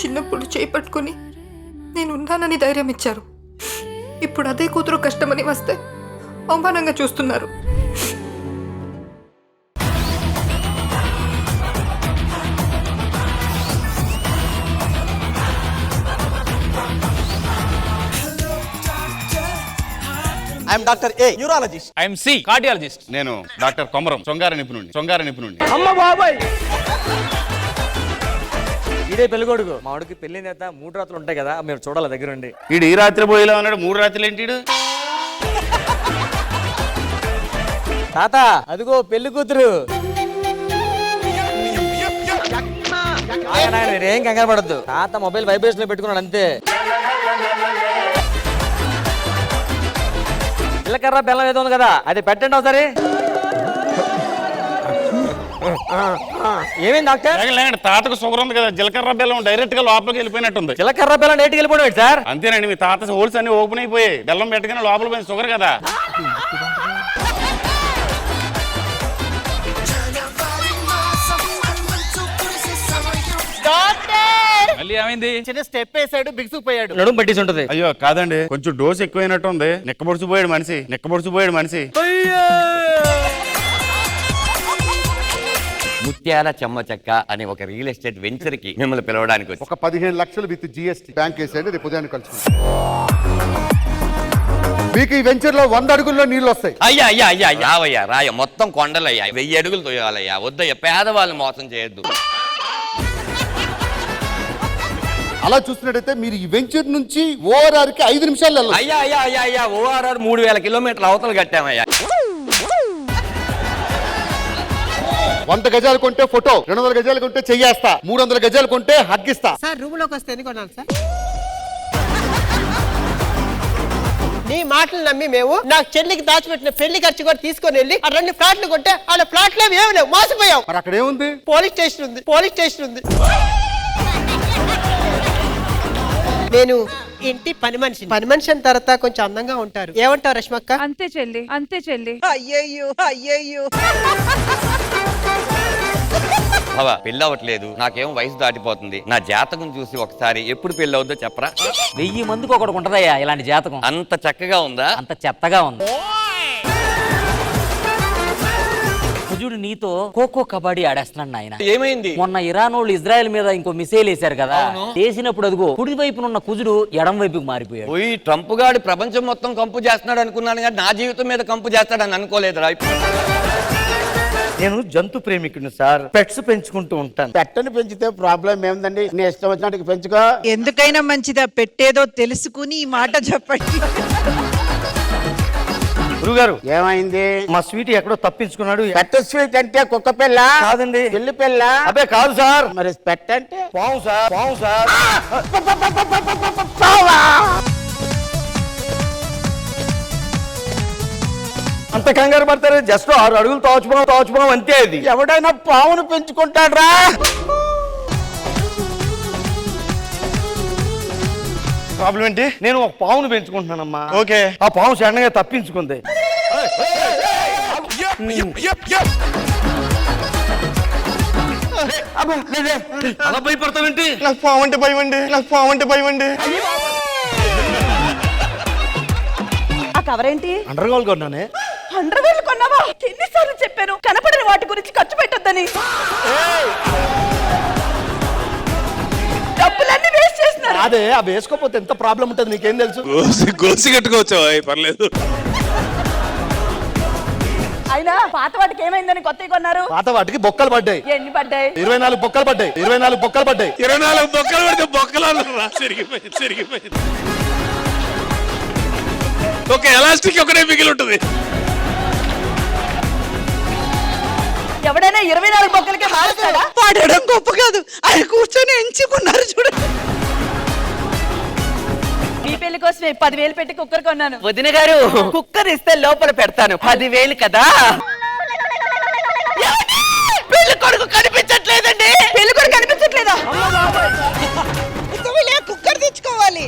చిన్నప్పుడు చేపట్టుకుని నేను ఉన్నానని ధైర్యం ఇచ్చారు. ఇప్పుడు అదే కూతురు కష్టమని వస్తే అవమానంగా చూస్తున్నారు. I'm doctor a neurologist. I'm సి కార్డియాలజిస్ట్. నేను డాక్టర్ కొమరం సొంగార నిపుణుడిని. అమ్మ బాబాయ్, ఇదే పెళ్ళికొడుకు. మా వాడికి పెళ్లి నేత 3 రాత్రులు ఉంటాయి కదా, మీరు చూడాలి దగ్గరుండి. వీడు ఈ రాత్రి పోయేలా ఉన్నాడు, 3 రాత్రులు ఏంటి? తాత అదిగో పెళ్లి కూతురు. మీరేం కంగారు పడద్దు, తాత మొబైల్ వైబ్రేషన్ లో పెట్టుకున్నాడు అంతే. పిల్లకర్ర బెల్లం ఏదో ఉంది కదా, అది పెట్టండి ఒకసారి. ఏమైంది డాక్టర్? తాతకు షుగర్ ఉంది కదా, జీలకర్ర బెల్లం డైరెక్ట్ గా లోపలికి వెళ్ళిపోయినట్టుంది. జీలకర్ర బెల్లం డైరెక్ట్ వెళ్ళిపోవడం సార్? అంతేనండి, మీ తాత హోల్స్ అన్ని ఓపెన్ అయిపోయాయి. బెల్లం పెట్టగానే లోపల పోయింది షుగర్ కదా. మళ్ళీ ఏమైంది? చిన్న స్టెప్ వేసాడు, బిగుసుకుపోయాడు, నడుము పట్టేసి ఉంటుంది. అయ్యో కాదండి, కొంచెం డోస్ ఎక్కువైనట్టు ఉంది. నిక్కబొడిచిపోయాడు మనిషి. ముత్యాల చెమ్మ చెక్క అనే ఒక రియల్ ఎస్టేట్ వెంచర్ కి మిమ్మల్ని పిలవడానికి వచ్చి ఒక 15 లక్షలు విత్ GST బ్యాంక్ వేసేయండి, రేపు ఉదయాన్ని కలుసుకుంటాం. మీకు ఈ వెంచర్ లో 100 అడుగుల్లో నీళ్ళు వస్తాయి. అయ్యా యావయ్యా రాయ మొత్తం కొండలయ్యా, 1000 అడుగులు తోయాలయ్యా. వద్దయ్యా, పేదవాళ్ళని మోసం చేయొద్దు. అలా చూసినట్టయితే మీరు ఈ వెంచర్ నుంచి ORR కి 5 నిమిషాలు వెళ్ళాలి. అయ్యా ORR 3000 కిలోమీటర్ల అవతలు కట్టామయ్యా. 100 గజాలు కొంటే ఫోటో, 200 గజాలు కొంటే చెయ్యేస్తా, 300 గజాలు కొంటే హగ్గిస్తా. సార్ రూమ్ లోకి వస్తే ఎన్ని కొనాలి సార్? నీ మాటలు నమ్మి మేము నాకు చెల్లికి దాచిపెట్టిన పెళ్లి ఖర్చు కూడా తీసుకొని వెళ్ళి ఆ 2 ఫ్లాట్లు కొంటే ఆ ఫ్లాట్లు ఏమి లేవు, మోసపోయాం. మరి అక్కడ ఏముంది? పోలీస్ స్టేషన్ ఉంది. నేను ఇంటి పని మనిషి అయిన తర్వాత కొంచెం అందంగా ఉంటారు. ఏమంటావు రష్మక్క? అంతే చెల్లి. అయ్యయ్యో బాబా పెళ్ళి అవ్వట్లేదు, నాకేమో వయసు దాటిపోతుంది. నా జాతకం చూసి ఒకసారి ఎప్పుడు పెళ్లి అవుద్దో చెప్పరా? 1000 మందికి ఒకటి ఉంటదయ్యా ఇలాంటి జాతకం. అంత చక్కగా ఉందా? అంత చెత్తగా ఉంది. కుజుడు నీతో ఖోఖో కబడ్డీ ఆడేస్తున్నాడు ఆయన. ఏమైంది? మొన్న ఇరాన్ వాళ్ళు ఇజ్రాయెల్ మీద ఇంకో మిసైల్ వేశారు కదా, వేసినప్పుడు అదిగో కుడి వైపున ఉన్న కుజుడు ఎడం వైపుకి మారిపోయాడు. ఓయ్ ట్రంప్ గాడు ప్రపంచం మొత్తం కంపు చేస్తున్నాడు అనుకున్నాను కానీ నా జీవితం మీద కంపు చేస్తాడని అనుకోలేదురా. నేను జంతు ప్రేమికుడిని సార్, పెట్స్ పెంచుకుంటూ ఉంటాను. పెట్టని పెంచితే ప్రాబ్లం ఏముందండి, నీ ఇష్టం వచ్చినట్టు పెంచుకో. ఎందుకైనా మంచిదా పెట్టేదో తెలుసుకుని ఈ మాట చెప్పండి. గురుగారు ఏమైంది? మా స్వీట్ ఎక్కడో తప్పించుకున్నాడు. పెట్ట స్వీట్ అంటే కుక్క పిల్ల కాదండి, పిల్లి పిల్ల. అబ్బే కాదు సార్, మరి పెట్ట అంటే పావు సార్. అంత కంగారు పడతారు, జస్ట్ 6 అడుగులు తోచుపోం అంతే. అది ఎవడైనా పావును పెంచుకుంటాడ్రా? ప్రాబ్లం ఏంటి? నేను ఒక పావును పెంచుకుంటున్నానమ్మా. ఓకే, ఆ పావు సడన్గా తప్పించుకుంది. అలా భయపడతావేంటి? నాకు పావు అంటే భయం అండి. ఆ కవర్ ఏంటి? అండర్గ్రౌండ్ కొన్నానే. 100,000 కొన్నావా? ఎన్నిసార్లు చెప్పాను కనపడిన వాటి గురించి ఖర్చు పెట్టొద్దని. డబ్బులన్నీ వేస్ట్ చేస్తున్నారు. అదే ఆ వేసుకోపోతే ఎంత ప్రాబ్లం ఉంటుంది నీకేం తెలుసు? గోసి కట్టుకోవచ్చు, పర్లేదు. అయినా పాత వాటికి ఏమైందని కొత్తవి కొన్నారు? పాత వాటికి బొక్కలు పడ్డాయి. ఎన్ని పడ్డాయి? 24 బొక్కలు పడ్డాయి. 24 బొక్కలు పడితే బొక్కలు చెరిగిపోయింది. ఒక ఎలాస్టిక్ ఒకటే మిగిలి ఉంటుంది. ఎవడైనా 24 బొక్కలకే మారుస్తాడా? పాడడం గొప్ప కాదు, ఆయన కూర్చొని ఎంచుకున్నారు చూడండి. ఈ పెళ్లి కోసమే 10,000 పెట్టి కుక్కర్ కొన్నాను. వదిన గారు, కుక్కర్ ఇస్తే లోపల పెడతాను. 10,000 కదా. పెళ్లి కొడుకు కనిపించట్లేదండి. పెళ్లి కొడుకు కనిపించట్లేదా? కుక్కర్ తెచ్చుకోవాలి.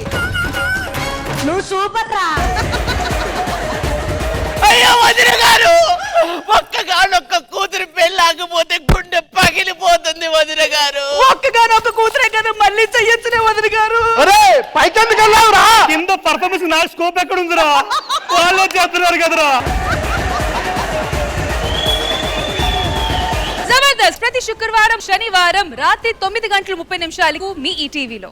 నువ్వు సూపర్ రా. అయ్యో వదిన గారు, ఒక్క కూతురు పెళ్ళ కాకపోతే గుండె పగిలిపోతుంది వదిన గారు. ఒక్కగానొక్క కూతురే కదా మళ్ళీ చెయ్యొచ్చునే వదిన గారు. అరే పైకెందుకు వెళ్ళావురా? కింద పర్ఫార్మెన్స్ నా స్కోప్ ఎక్కడ ఉందిరా? వాళ్ళే చేస్తున్నారు కదరా. జబర్దస్త్ ప్రతి శుక్రవారం శనివారం రాత్రి 9:30 మీ ఈటీవీలో.